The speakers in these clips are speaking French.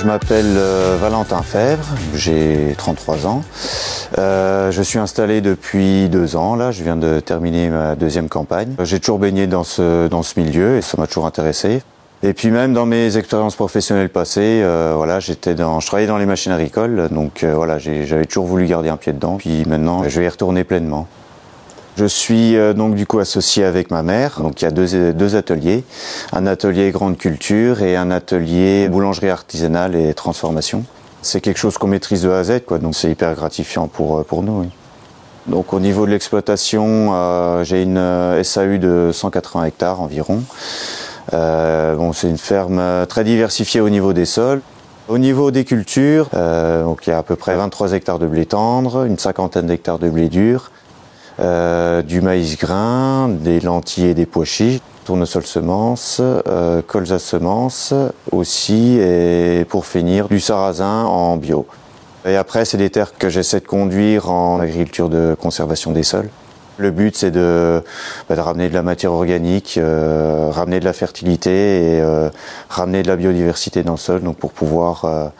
Je m'appelle Valentin Fèvre, j'ai 33 ans. Je suis installé depuis 2 ans, là, je viens de terminer ma 2e campagne. J'ai toujours baigné dans ce milieu et ça m'a toujours intéressé. Et puis même dans mes expériences professionnelles passées, voilà, je travaillais dans les machines agricoles, donc voilà, j'avais toujours voulu garder un pied dedans, puis maintenant je vais y retourner pleinement. Je suis donc du coup associé avec ma mère, donc il y a deux ateliers, un atelier grande culture et un atelier boulangerie artisanale et transformation. C'est quelque chose qu'on maîtrise de A à Z, quoi, donc c'est hyper gratifiant pour nous. Oui. Donc au niveau de l'exploitation, j'ai une SAU de 180 hectares environ. Bon, c'est une ferme très diversifiée au niveau des sols. Au niveau des cultures, donc il y a à peu près 23 hectares de blé tendre, une 50aine d'hectares de blé dur, du maïs grain, des lentilles et des pois chiches, tournesol semences, colza semences aussi, et pour finir du sarrasin en bio. Et après, c'est des terres que j'essaie de conduire en agriculture de conservation des sols. Le but, c'est de ramener de la matière organique, ramener de la fertilité et ramener de la biodiversité dans le sol, donc pour pouvoir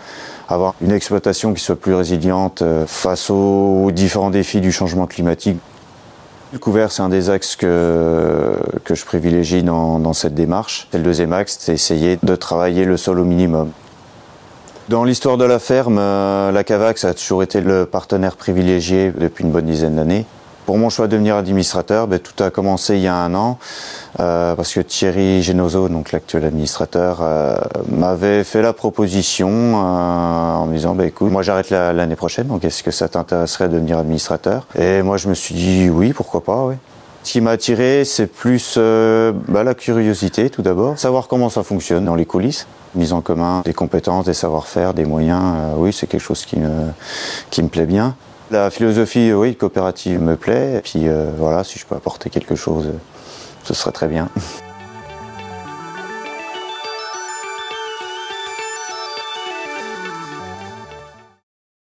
avoir une exploitation qui soit plus résiliente face aux différents défis du changement climatique. Le couvert, c'est un des axes que je privilégie dans cette démarche. Et le deuxième axe, c'est essayer de travailler le sol au minimum. Dans l'histoire de la ferme, la Cavax a toujours été le partenaire privilégié depuis une bonne dizaine d'années. Pour mon choix de devenir administrateur, tout a commencé il y a 1 an, parce que Thierry Genozo, donc l'actuel administrateur, m'avait fait la proposition en me disant écoute, moi j'arrête l'année prochaine, donc est-ce que ça t'intéresserait de devenir administrateur? Et moi je me suis dit oui, pourquoi pas, oui. Ce qui m'a attiré, c'est plus la curiosité tout d'abord, savoir comment ça fonctionne dans les coulisses, mise en commun des compétences, des savoir-faire, des moyens, oui, c'est quelque chose qui me plaît bien. La philosophie, oui, coopérative me plaît, et puis voilà, si je peux apporter quelque chose, ce serait très bien.